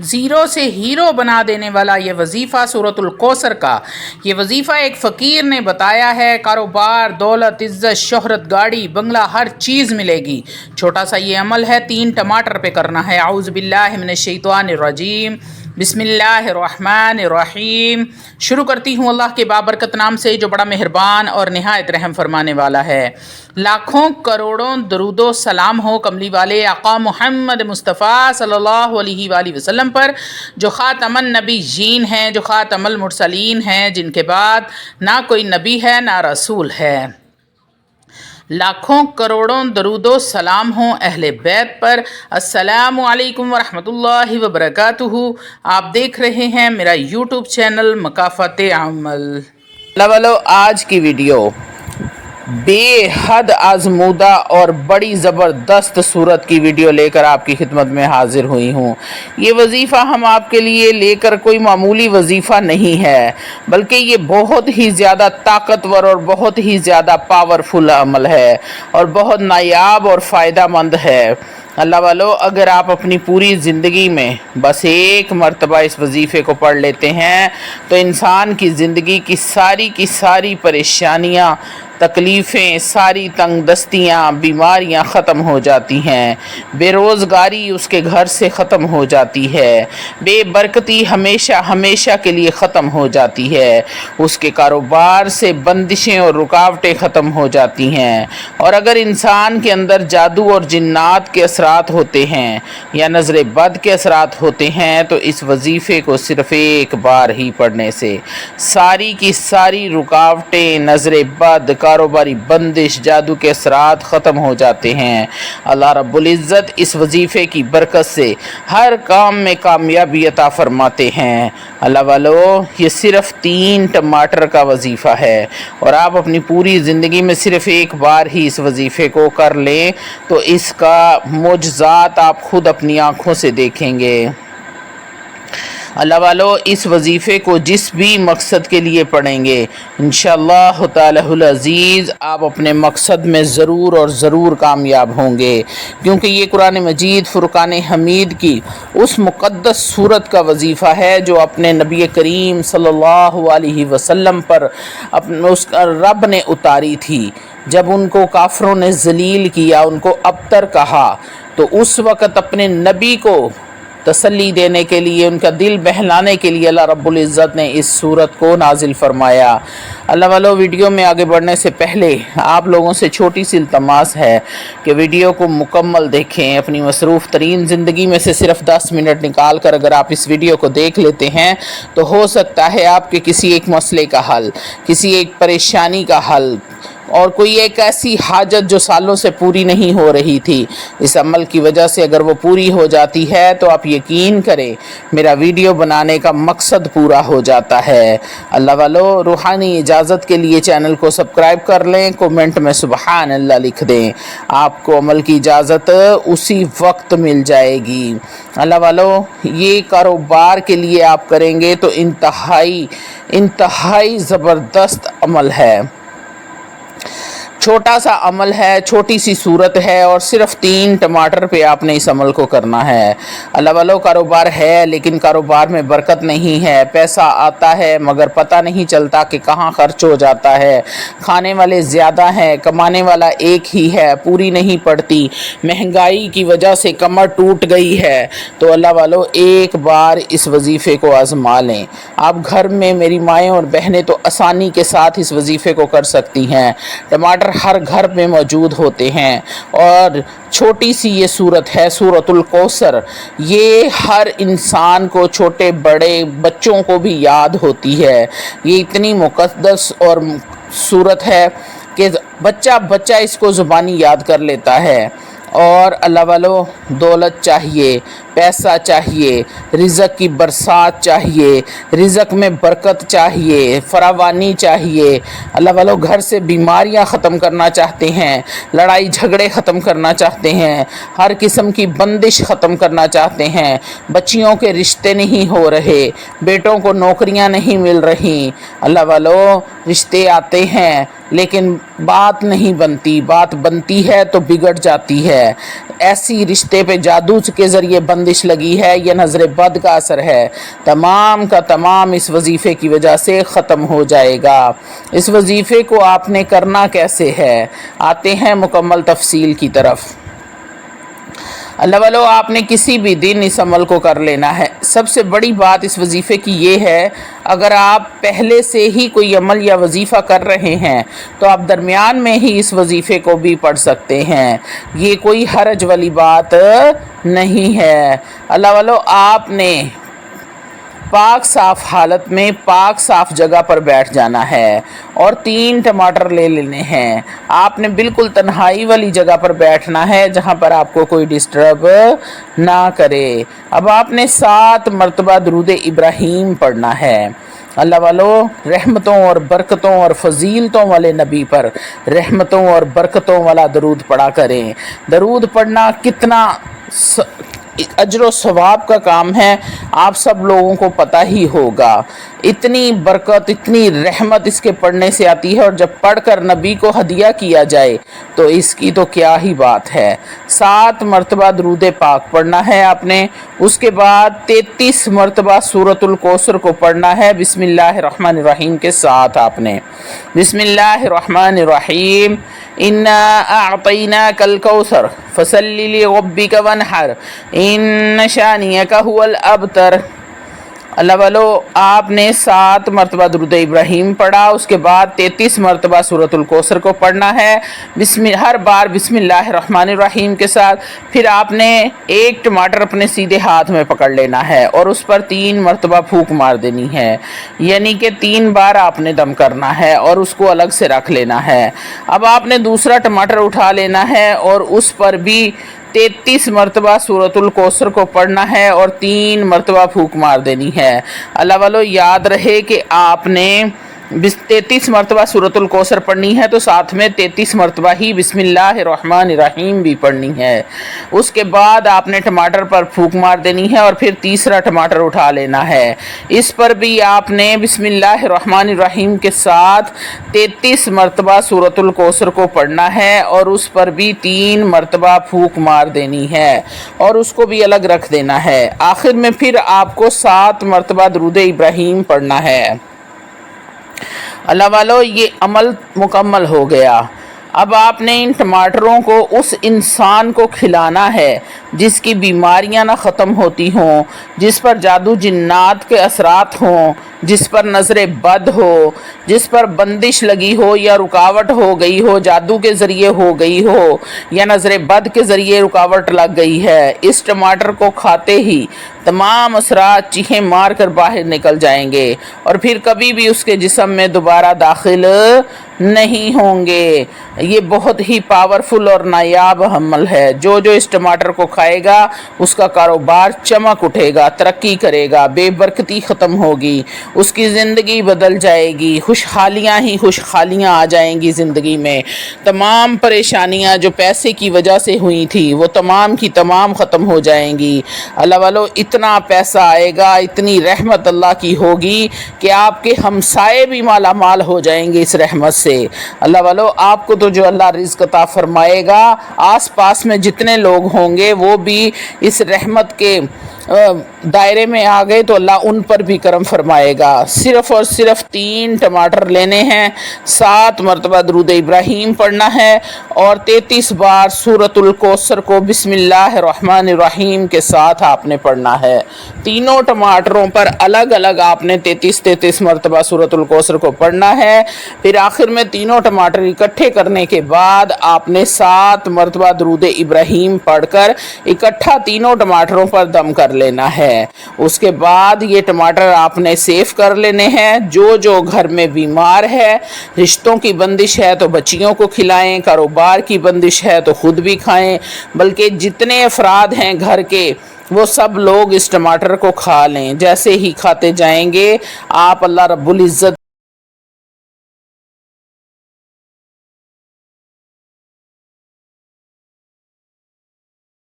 Zero से hero बना देने वाला ये वजीफ़ा सूरतुल कौसर का ये वजीफ़ा एक फ़कीर ने बताया है। कारोबार, दौलत, इज़्ज़त, शोहरत, गाड़ी, बंगला, हर चीज़ मिलेगी। छोटा सा ये अमल है, 3 टमाटर पे करना है। औज़ु बिल्लाहि मिनश शैतानिर रजीम, बिस्मिल्लाहिर्रहमानिर्रहीम। शुरू करती हूँ अल्लाह के बाबरकत नाम से जो बड़ा मेहरबान और निहायत रहम फरमाने वाला है। लाखों करोड़ों दरूदो सलाम हो कमली वाले आका मुहम्मद मुस्तफ़ा सल्लल्लाहु अलैहि वसल्लम पर, जो ख़ातमन नबीयीन हैं, जो ख़ातमुल मुरसलीन हैं, जिनके बाद ना कोई नबी है ना रसूल है। लाखों करोड़ों दरूदो सलाम हों अहले बैत पर। अस्सलामु अलैकुम वरहमतुल्लाहि वबरकातुहू। आप देख रहे हैं मेरा यूट्यूब चैनल मकाफ़त अमल। वालो, आज की वीडियो बेहद आजमूदा और बड़ी ज़बरदस्त सूरत की वीडियो लेकर आपकी खिदमत में हाजिर हुई हूँ। ये वजीफ़ा हम आपके लिए लेकर कोई मामूली वजीफ़ा नहीं है, बल्कि ये बहुत ही ज़्यादा ताकतवर और बहुत ही ज़्यादा पावरफुल अमल है और बहुत नायाब और फ़ायदा मंद है। अल्लाह वालों, अगर आप अपनी पूरी ज़िंदगी में बस एक मरतबा इस वजीफ़े को पढ़ लेते हैं तो इंसान की ज़िंदगी की सारी परेशानियाँ, तकलीफ़ें, सारी तंगदस्तियाँ, बीमारियाँ ख़त्म हो जाती हैं। बेरोज़गारी उसके घर से ख़त्म हो जाती है। बेबरकती हमेशा के लिए ख़त्म हो जाती है। उसके कारोबार से बंदिशें और रुकावटें ख़त्म हो जाती हैं। और अगर इंसान के अंदर जादू और जिन्नात के असरात होते हैं या नज़र बद के असरात होते हैं तो इस वजीफ़े को सिर्फ़ एक बार ही पढ़ने से सारी की सारी रुकावटें, नज़र बद, कारोबारी बंदिश, जादू के असरात ख़त्म हो जाते हैं। अल्लाह रब्बुल इज़्ज़त इस वजीफ़े की बरकत से हर काम में कामयाबी अता फरमाते हैं। अल्लाह वालों, ये सिर्फ़ 3 टमाटर का वजीफ़ा है और आप अपनी पूरी ज़िंदगी में सिर्फ़ एक बार ही इस वजीफ़े को कर लें तो इसका मुजज़ात आप खुद अपनी आँखों से देखेंगे। अल्लाह वालों, इस वजीफ़े को जिस भी मकसद के लिए पढ़ेंगे इंशाअल्लाह तालहुल अज़ीज़ आप अपने मकसद में ज़रूर और ज़रूर कामयाब होंगे, क्योंकि ये कुरान मजीद फ़ुरक़ान हमीद की उस मुक़द्दस सूरत का वजीफ़ा है जो अपने नबी करीम सल्लल्लाहु अलैहि वसल्लम पर उस रब ने उतारी थी। जब उनको काफ़रों ने ज़लील किया, उनको अबतर कहा, तो उस वक़्त अपने नबी को तसल्ली देने के लिए, उनका दिल बहलाने के लिए अल्लाह रब्बुल इज़्ज़त ने इस सूरत को नाजिल फरमाया। अल्लाह वालों, वीडियो में आगे बढ़ने से पहले आप लोगों से छोटी सी इल्तमास है कि वीडियो को मुकम्मल देखें। अपनी मसरूफ़ तरीन ज़िंदगी में से सिर्फ़ 10 मिनट निकाल कर अगर आप इस वीडियो को देख लेते हैं तो हो सकता है आपके किसी एक मसले का हल, किसी एक परेशानी का हल और कोई एक ऐसी हाजत जो सालों से पूरी नहीं हो रही थी, इस अमल की वजह से अगर वो पूरी हो जाती है तो आप यकीन करें मेरा वीडियो बनाने का मकसद पूरा हो जाता है। अल्लाह वालों, रूहानी इजाज़त के लिए चैनल को सब्सक्राइब कर लें, कमेंट में सुबहान अल्लाह लिख दें, आपको अमल की इजाज़त उसी वक्त मिल जाएगी। अल्लाह वालों, ये कारोबार के लिए आप करेंगे तो इंतहाई ज़बरदस्त अमल है। छोटा सा अमल है, छोटी सी सूरत है और सिर्फ़ 3 टमाटर पे आपने इस अमल को करना है। अल्लाह वालों, कारोबार है लेकिन कारोबार में बरकत नहीं है। पैसा आता है मगर पता नहीं चलता कि कहाँ खर्च हो जाता है। खाने वाले ज़्यादा हैं, कमाने वाला एक ही है, पूरी नहीं पड़ती। महंगाई की वजह से कमर टूट गई है। तो अल्लाह वालों, एक बार इस वजीफ़े को आज़मा लें। आप घर में, मेरी माएँ और बहनें तो आसानी के साथ इस वजीफ़े को कर सकती हैं। टमाटर हर घर में मौजूद होते हैं और छोटी सी ये सूरत है सूरतुल कौसर, ये हर इंसान को, छोटे बड़े बच्चों को भी याद होती है। ये इतनी मुक़द्दस और सूरत है कि बच्चा इसको ज़ुबानी याद कर लेता है। और अल्लाह वालों, दौलत चाहिए, पैसा चाहिए, रिज़्क़ की बरसात चाहिए, रिज़्क़ में बरकत चाहिए, फरावानी चाहिए। अल्लाह वालों, घर से बीमारियां ख़त्म करना चाहते हैं, लड़ाई झगड़े ख़त्म करना चाहते हैं, हर किस्म की बंदिश ख़त्म करना चाहते हैं। बच्चियों के रिश्ते नहीं हो रहे, बेटों को नौकरियां नहीं मिल रही। अल्लाह वालों, रिश्ते आते हैं लेकिन बात नहीं बनती, बात बनती है तो बिगड़ जाती है। ऐसी रिश्ते पे जादू के ज़रिए بندش لگی ہے یا نظر بد کا اثر ہے، تمام کا تمام اس وظیفے کی وجہ سے ختم ہو جائے گا۔ اس وظیفے کو آپ نے کرنا کیسے ہے، آتے ہیں مکمل تفصیل کی طرف۔ اللہ والو، آپ نے کسی بھی دن اس عمل کو کر لینا ہے۔ سب سے بڑی بات اس وظیفے کی یہ ہے، اگر آپ پہلے سے ہی کوئی عمل یا وظیفہ کر رہے ہیں تو آپ درمیان میں ہی اس وظیفے کو بھی پڑھ سکتے ہیں، یہ کوئی حرج والی بات نہیں ہے۔ اللہ والو، آپ نے پاک صاف حالت میں پاک صاف جگہ پر بیٹھ جانا ہے اور 3 ٹماٹر لے لینے ہیں۔ آپ نے بالکل تنہائی والی جگہ پر بیٹھنا ہے جہاں پر آپ کو کوئی ڈسٹرب نہ کرے۔ اب آپ نے 7 مرتبہ درود ابراہیم پڑھنا ہے۔ اللہ والو، رحمتوں اور برکتوں اور فضیلتوں والے نبی پر رحمتوں اور برکتوں والا درود پڑھا کریں۔ درود پڑھنا کتنا اجر و ثواب کا کام ہے آپ سب لوگوں کو پتہ ہی ہوگا۔ اتنی برکت، اتنی رحمت اس کے پڑھنے سے آتی ہے، اور جب پڑھ کر نبی کو ہدیہ کیا جائے تو اس کی تو کیا ہی بات ہے۔ 7 مرتبہ درود پاک پڑھنا ہے آپ نے۔ اس کے بعد 33 مرتبہ سورۃ الکوثر کو پڑھنا ہے بسم اللہ الرحمن الرحیم کے ساتھ۔ آپ نے بسم اللہ الرحمن الرحیم، انا اعطیناک الکوثر فصلی لربک وانحر ان شانئک هو الابتر۔ اللہ والو، آپ نے 7 مرتبہ درود ابراہیم پڑھا، اس کے بعد 33 مرتبہ سورۃ الکوثر کو پڑھنا ہے ہر بار بسم اللہ الرحمن الرحیم کے ساتھ۔ پھر آپ نے 1 ٹماٹر اپنے سیدھے ہاتھ میں پکڑ لینا ہے اور اس پر 3 مرتبہ پھونک مار دینی ہے، یعنی کہ 3 بار آپ نے دم کرنا ہے اور اس کو الگ سے رکھ لینا ہے۔ اب آپ نے دوسرا ٹماٹر اٹھا لینا ہے اور اس پر بھی 33 مرتبہ سورۃ الکوثر کو پڑھنا ہے اور 3 مرتبہ پھونک مار دینی ہے۔ اللہ والو، یاد رہے کہ آپ نے 33 مرتبہ سورۃ الکوثر پڑھنی ہے تو ساتھ میں 33 مرتبہ ہی بسم اللہ الرحمن الرحیم بھی پڑھنی ہے۔ اس کے بعد آپ نے ٹماٹر پر پھونک مار دینی ہے اور پھر تیسرا ٹماٹر اٹھا لینا ہے، اس پر بھی آپ نے بسم اللہ الرحمن الرحیم کے ساتھ 33 مرتبہ سورۃ الکوثر کو پڑھنا ہے اور اس پر بھی 3 مرتبہ پھونک مار دینی ہے اور اس کو بھی الگ رکھ دینا ہے۔ آخر میں پھر آپ کو 7 مرتبہ درود ابراہیم پڑھنا ہے۔ اللہ والو، یہ عمل مکمل ہو گیا۔ اب آپ نے ان ٹماٹروں کو اس انسان کو کھلانا ہے جس کی بیماریاں نہ ختم ہوتی ہوں، جس پر جادو جنات کے اثرات ہوں، جس پر نظر بد ہو، جس پر بندش لگی ہو یا رکاوٹ ہو گئی ہو، جادو کے ذریعے ہو گئی ہو یا نظر بد کے ذریعے رکاوٹ لگ گئی ہے۔ اس ٹماٹر کو کھاتے ہی تمام اثرات چیخیں مار کر باہر نکل جائیں گے اور پھر کبھی بھی اس کے جسم میں دوبارہ داخل نہیں ہوں گے۔ یہ بہت ہی پاورفل اور نایاب عمل ہے۔ جو اس ٹماٹر کو کھائے گا اس کا کاروبار چمک اٹھے گا، ترقی کرے گا، بے برکتی ختم ہوگی، اس کی زندگی بدل جائے گی، خوشحالیاں ہی خوشحالیاں آ جائیں گی زندگی میں۔ تمام پریشانیاں جو پیسے کی وجہ سے ہوئی تھی وہ تمام کی تمام ختم ہو جائیں گی۔ اللہ والو، اتنا پیسہ آئے گا، اتنی رحمت اللہ کی ہوگی کہ آپ کے ہمسائے بھی مالا مال ہو جائیں گے اس رحمت سے۔ اللہ والو، آپ کو تو جو اللہ رزق عطا فرمائے گا، آس پاس میں جتنے لوگ ہوں گے وہ بھی اس رحمت کے دائرے میں آ گئے تو اللہ ان پر بھی کرم فرمائے گا۔ صرف اور صرف 3 ٹماٹر لینے ہیں، 7 مرتبہ درود ابراہیم پڑھنا ہے اور 33 بار سورۃ الکوثر کو بسم اللہ الرحمن الرحیم کے ساتھ آپ نے پڑھنا ہے۔ تینوں ٹماٹروں پر الگ الگ آپ نے 33 مرتبہ سورۃ الکوثر کو پڑھنا ہے۔ پھر آخر میں تینوں ٹماٹر اکٹھے کرنے کے بعد آپ نے 7 مرتبہ درود ابراہیم پڑھ کر اکٹھا تینوں ٹماٹروں پر دم کر لینا ہے۔ اس کے بعد یہ ٹماٹر آپ نے سیف کر لینے ہیں۔ جو گھر میں بیمار ہے، رشتوں کی بندش ہے تو بچیوں کو کھلائیں، کاروبار کی بندش ہے تو خود بھی کھائیں، بلکہ جتنے افراد ہیں گھر کے وہ سب لوگ اس ٹماٹر کو کھا لیں۔ جیسے ہی کھاتے جائیں گے آپ اللہ رب العزت